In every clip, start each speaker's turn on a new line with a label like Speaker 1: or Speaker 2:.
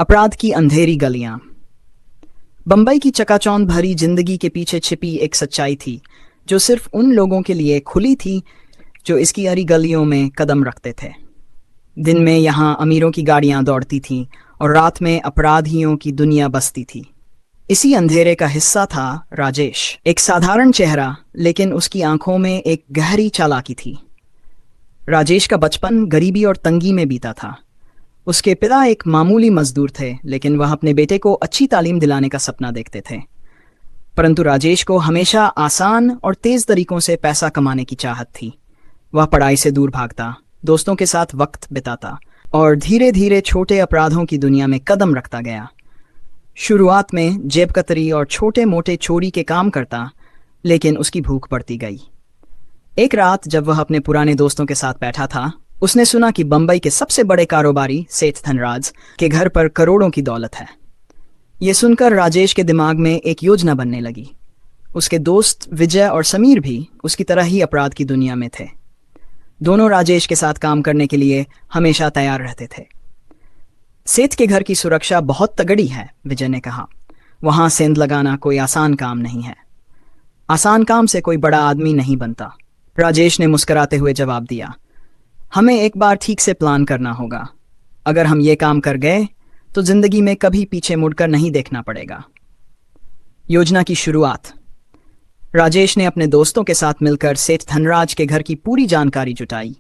Speaker 1: अपराध की अंधेरी गलियां। बंबई की चकाचौंध भरी जिंदगी के पीछे छिपी एक सच्चाई थी जो सिर्फ उन लोगों के लिए खुली थी जो इसकी हरी गलियों में कदम रखते थे। दिन में यहाँ अमीरों की गाड़ियां दौड़ती थीं और रात में अपराधियों की दुनिया बसती थी। इसी अंधेरे का हिस्सा था राजेश, एक साधारण चेहरा लेकिन उसकी आंखों में एक गहरी चालाकी थी। राजेश का बचपन गरीबी और तंगी में बीता था। उसके पिता एक मामूली मजदूर थे, लेकिन वह अपने बेटे को अच्छी तालीम दिलाने का सपना देखते थे। परंतु राजेश को हमेशा आसान और तेज तरीकों से पैसा कमाने की चाहत थी। वह पढ़ाई से दूर भागता, दोस्तों के साथ वक्त बिताता और धीरे धीरे छोटे अपराधों की दुनिया में कदम रखता गया। शुरुआत में जेब कतरी और छोटे मोटे चोरी के काम करता, लेकिन उसकी भूख बढ़ती गई। एक रात जब वह अपने पुराने दोस्तों के साथ बैठा था, उसने सुना कि बंबई के सबसे बड़े कारोबारी सेठ धनराज के घर पर करोड़ों की दौलत है। यह सुनकर राजेश के दिमाग में एक योजना बनने लगी। उसके दोस्त विजय और समीर भी उसकी तरह ही अपराध की दुनिया में थे। दोनों राजेश के साथ काम करने के लिए हमेशा तैयार रहते थे। सेठ के घर की सुरक्षा बहुत तगड़ी है, विजय ने कहा। वहां सेंध लगाना कोई आसान काम नहीं है। आसान काम से कोई बड़ा आदमी नहीं बनता, राजेश ने मुस्कुराते हुए जवाब दिया। हमें एक बार ठीक से प्लान करना होगा। अगर हम ये काम कर गए तो जिंदगी में कभी पीछे मुड़कर नहीं देखना पड़ेगा। योजना की शुरुआत। राजेश ने अपने दोस्तों के साथ मिलकर सेठ धनराज के घर की पूरी जानकारी जुटाई।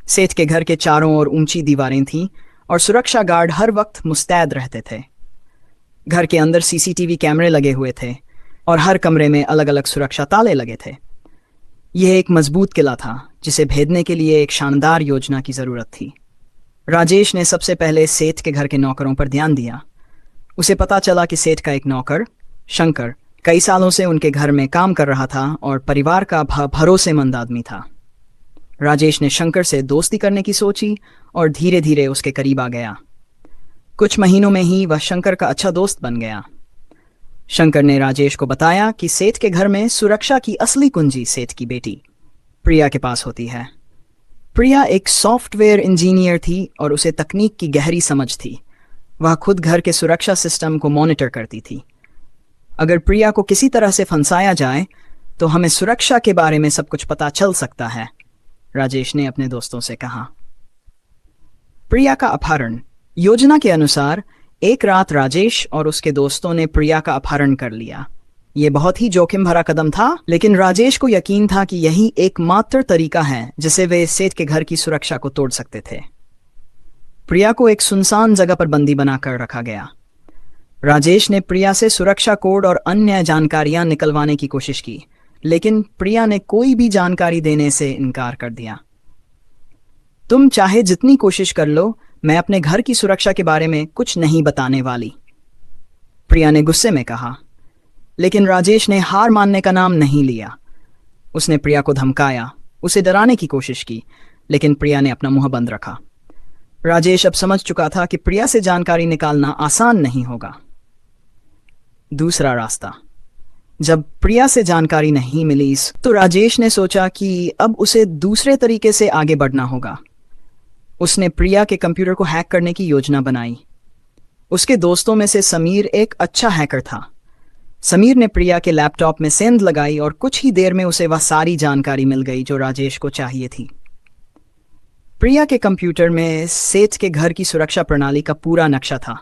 Speaker 1: सेठ के घर के चारों ओर ऊंची दीवारें थीं और सुरक्षा गार्ड हर वक्त मुस्तैद रहते थे। घर के अंदर सीसीटीवी कैमरे लगे हुए थे और हर कमरे में अलग अलग सुरक्षा ताले लगे थे। यह एक मजबूत किला था जिसे भेदने के लिए एक शानदार योजना की जरूरत थी। राजेश ने सबसे पहले सेठ के घर के नौकरों पर ध्यान दिया। उसे पता चला कि सेठ का एक नौकर शंकर कई सालों से उनके घर में काम कर रहा था और परिवार का भरोसेमंद आदमी था। राजेश ने शंकर से दोस्ती करने की सोची और धीरे धीरे उसके करीब आ गया। कुछ महीनों में ही वह शंकर का अच्छा दोस्त बन गया। शंकर ने राजेश को बताया कि सेठ के घर में सुरक्षा की असली कुंजी सेठ की बेटी प्रिया के पास होती है। प्रिया एक सॉफ्टवेयर इंजीनियर थी और उसे तकनीक की गहरी समझ थी। वह खुद घर के सुरक्षा सिस्टम को मॉनिटर करती थी। अगर प्रिया को किसी तरह से फंसाया जाए तो हमें सुरक्षा के बारे में सब कुछ पता चल सकता है, राजेश ने अपने दोस्तों से कहा। प्रिया का अपहरण। योजना के अनुसार एक रात राजेश और उसके दोस्तों ने प्रिया का अपहरण कर लिया। यह बहुत ही जोखिम भरा कदम था, लेकिन राजेश को यकीन था कि यही एकमात्र तरीका है जिसे वे सेठ के घर की सुरक्षा को तोड़ सकते थे। प्रिया को एक सुनसान जगह पर बंदी बनाकर रखा गया। राजेश ने प्रिया से सुरक्षा कोड और अन्य जानकारियां निकलवाने की कोशिश की, लेकिन प्रिया ने कोई भी जानकारी देने से इनकार कर दिया। तुम चाहे जितनी कोशिश कर लो, मैं अपने घर की सुरक्षा के बारे में कुछ नहीं बताने वाली, प्रिया ने गुस्से में कहा। लेकिन राजेश ने हार मानने का नाम नहीं लिया। उसने प्रिया को धमकाया, उसे डराने की कोशिश की, लेकिन प्रिया ने अपना मुंह बंद रखा। राजेश अब समझ चुका था कि प्रिया से जानकारी निकालना आसान नहीं होगा। दूसरा रास्ता। जब प्रिया से जानकारी नहीं मिली तो राजेश ने सोचा कि अब उसे दूसरे तरीके से आगे बढ़ना होगा। उसने प्रिया के कंप्यूटर को हैक करने की योजना बनाई। उसके दोस्तों में से समीर एक अच्छा हैकर था। समीर ने प्रिया के लैपटॉप में सेंध लगाई और कुछ ही देर में उसे वह सारी जानकारी मिल गई जो राजेश को चाहिए थी। प्रिया के कंप्यूटर में सेठ के घर की सुरक्षा प्रणाली का पूरा नक्शा था।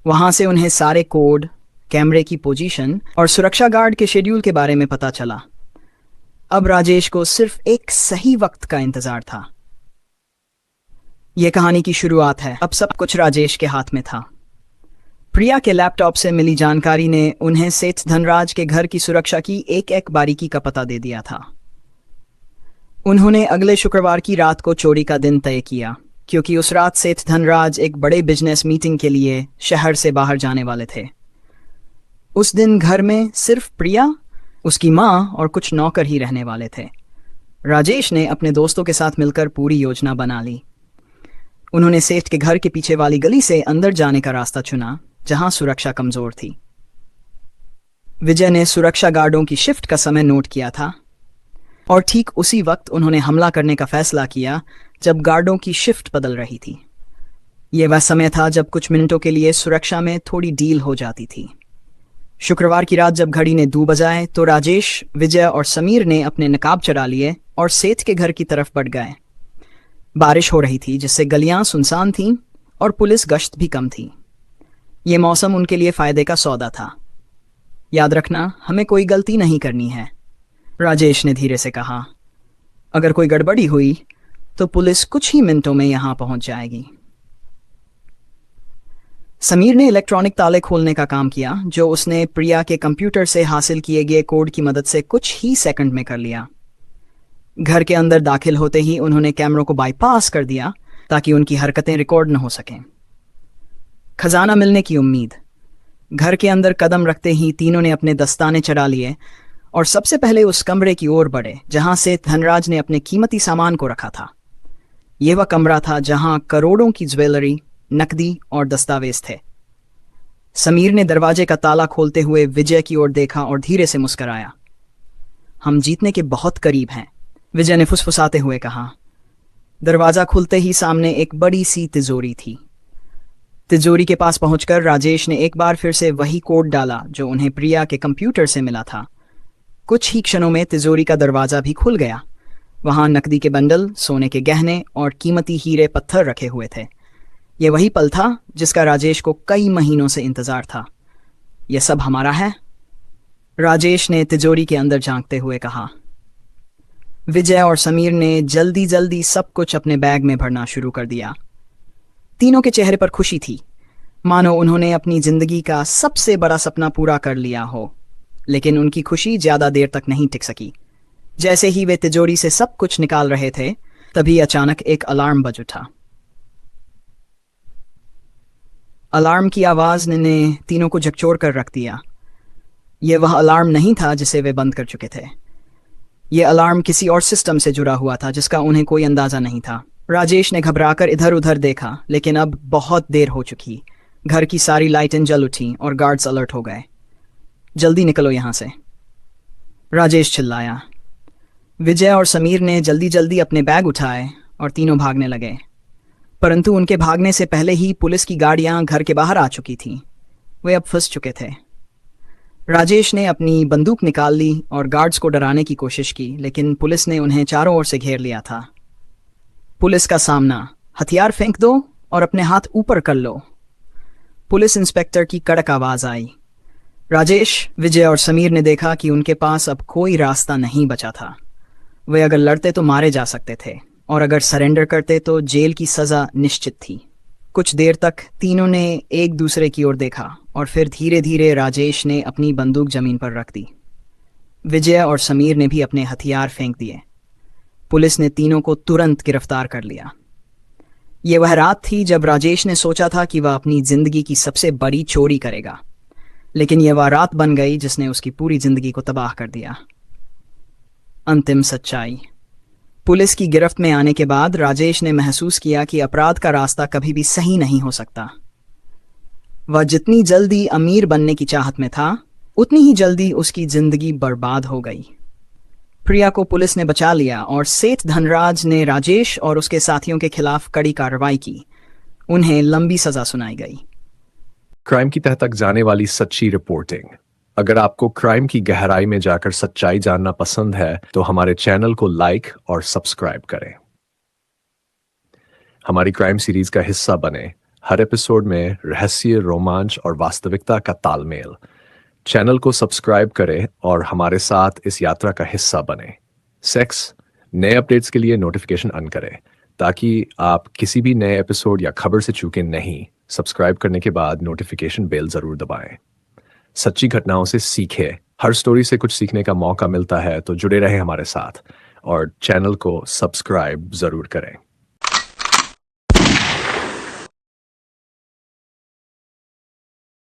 Speaker 1: वहां से उन्हें सारे कोड, कैमरे की पोजीशन और सुरक्षा गार्ड के शेड्यूल के बारे में पता चला। अब राजेश को सिर्फ एक सही वक्त का इंतजार था। यह कहानी की शुरुआत है। अब सब कुछ राजेश के हाथ में था। प्रिया के लैपटॉप से मिली जानकारी ने उन्हें सेठ धनराज के घर की सुरक्षा की एक एक बारीकी का पता दे दिया था। उन्होंने अगले शुक्रवार की रात को चोरी का दिन तय किया, क्योंकि उस रात सेठ धनराज एक बड़े बिजनेस मीटिंग के लिए शहर से बाहर जाने वाले थे। उस दिन घर में सिर्फ प्रिया, उसकी माँ और कुछ नौकर ही रहने वाले थे। राजेश ने अपने दोस्तों के साथ मिलकर पूरी योजना बना ली। उन्होंने सेठ के घर के पीछे वाली गली से अंदर जाने का रास्ता चुना, जहां सुरक्षा कमजोर थी। विजय ने सुरक्षा गार्डों की शिफ्ट का समय नोट किया था और ठीक उसी वक्त उन्होंने हमला करने का फैसला किया जब गार्डों की शिफ्ट बदल रही थी। यह वह समय था जब कुछ मिनटों के लिए सुरक्षा में थोड़ी डील हो जाती थी। शुक्रवार की रात जब घड़ी ने 2 बजाए तो राजेश, विजय और समीर ने अपने नकाब चढ़ा लिए और सेठ के घर की तरफ बढ़ गए। बारिश हो रही थी जिससे गलियां सुनसान थीं और पुलिस गश्त भी कम थी। ये मौसम उनके लिए फायदे का सौदा था। याद रखना, हमें कोई गलती नहीं करनी है, राजेश ने धीरे से कहा। अगर कोई गड़बड़ी हुई तो पुलिस कुछ ही मिनटों में यहां पहुंच जाएगी। समीर ने इलेक्ट्रॉनिक ताले खोलने का काम किया, जो उसने प्रिया के कंप्यूटर से हासिल किए गए कोड की मदद से कुछ ही सेकंड में कर लिया। घर के अंदर दाखिल होते ही उन्होंने कैमरों को बाईपास कर दिया ताकि उनकी हरकतें रिकॉर्ड न हो सकें। खजाना मिलने की उम्मीद। घर के अंदर कदम रखते ही तीनों ने अपने दस्ताने चढ़ा लिए और सबसे पहले उस कमरे की ओर बढ़े जहां से धनराज ने अपने कीमती सामान को रखा था। यह वह कमरा था जहां करोड़ों की ज्वेलरी, नकदी और दस्तावेज थे। समीर ने दरवाजे का ताला खोलते हुए विजय की ओर देखा और धीरे से मुस्कुराया। हम जीतने के बहुत करीब हैं, विजय ने फुसफुसाते हुए कहा। दरवाजा खुलते ही सामने एक बड़ी सी तिजोरी थी। तिजोरी के पास पहुंचकर राजेश ने एक बार फिर से वही कोड डाला जो उन्हें प्रिया के कंप्यूटर से मिला था। कुछ ही क्षणों में तिजोरी का दरवाजा भी खुल गया। वहां नकदी के बंडल, सोने के गहने और कीमती हीरे पत्थर रखे हुए थे। यह वही पल था जिसका राजेश को कई महीनों से इंतजार था। यह सब हमारा है, राजेश ने तिजोरी के अंदर झांकते हुए कहा। विजय और समीर ने जल्दी जल्दी सब कुछ अपने बैग में भरना शुरू कर दिया। तीनों के चेहरे पर खुशी थी, मानो उन्होंने अपनी जिंदगी का सबसे बड़ा सपना पूरा कर लिया हो। लेकिन उनकी खुशी ज्यादा देर तक नहीं टिक सकी। जैसे ही वे तिजोरी से सब कुछ निकाल रहे थे, तभी अचानक एक अलार्म बज उठा। अलार्म की आवाज ने तीनों को झकझोर कर रख दिया। यह वह अलार्म नहीं था जिसे वे बंद कर चुके थे। यह अलार्म किसी और सिस्टम से जुड़ा हुआ था जिसका उन्हें कोई अंदाजा नहीं था। राजेश ने घबराकर इधर उधर देखा, लेकिन अब बहुत देर हो चुकी। घर की सारी लाइटें जल उठी और गार्ड्स अलर्ट हो गए। जल्दी निकलो यहां से, राजेश चिल्लाया। विजय और समीर ने जल्दी जल्दी अपने बैग उठाए और तीनों भागने लगे। परंतु उनके भागने से पहले ही पुलिस की गाड़ियां घर के बाहर आ चुकी थीं। वे अब फंस चुके थे। राजेश ने अपनी बंदूक निकाल ली और गार्ड्स को डराने की कोशिश की, लेकिन पुलिस ने उन्हें चारों ओर से घेर लिया था। पुलिस का सामना, हथियार फेंक दो और अपने हाथ ऊपर कर लो, पुलिस इंस्पेक्टर की कड़क आवाज आई। राजेश, विजय और समीर ने देखा कि उनके पास अब कोई रास्ता नहीं बचा था। वे अगर लड़ते तो मारे जा सकते थे और अगर सरेंडर करते तो जेल की सजा निश्चित थी। कुछ देर तक तीनों ने एक दूसरे की ओर देखा और फिर धीरे धीरे राजेश ने अपनी बंदूक जमीन पर रख दी। विजय और समीर ने भी अपने हथियार फेंक दिए। पुलिस ने तीनों को तुरंत गिरफ्तार कर लिया। यह वह रात थी जब राजेश ने सोचा था कि वह अपनी जिंदगी की सबसे बड़ी चोरी करेगा, लेकिन यह वह रात बन गई जिसने उसकी पूरी जिंदगी को तबाह कर दिया। अंतिम सच्चाई। पुलिस की गिरफ्त में आने के बाद राजेश ने महसूस किया कि अपराध का रास्ता कभी भी सही नहीं हो सकता। वह जितनी जल्दी अमीर बनने की चाहत में था, उतनी ही जल्दी उसकी जिंदगी बर्बाद हो गई। प्रिया को पुलिस ने बचा लिया और सेठ धनराज ने राजेश और उसके साथियों के खिलाफ कड़ी कार्रवाई की। उन्हें लंबी सजा सुनाई गई।
Speaker 2: क्राइम की तह तक जाने वाली सच्ची रिपोर्टिंग। अगर आपको क्राइम की गहराई में जाकर सच्चाई जानना पसंद है तो हमारे चैनल को लाइक और सब्सक्राइब करें। हमारी क्राइम सीरीज का हिस्सा बने। हर एपिसोड में रहस्य, रोमांच और वास्तविकता का तालमेल। चैनल को सब्सक्राइब करें और हमारे साथ इस यात्रा का हिस्सा बने। सेक्स, नए अपडेट्स के लिए नोटिफिकेशन ऑन करें ताकि आप किसी भी नए एपिसोड या खबर से चूके नहीं। सब्सक्राइब करने के बाद नोटिफिकेशन बेल जरूर दबाएं। सच्ची घटनाओं से सीखें। हर स्टोरी से कुछ सीखने का मौका मिलता है, तो जुड़े रहें हमारे साथ और चैनल को सब्सक्राइब जरूर करें।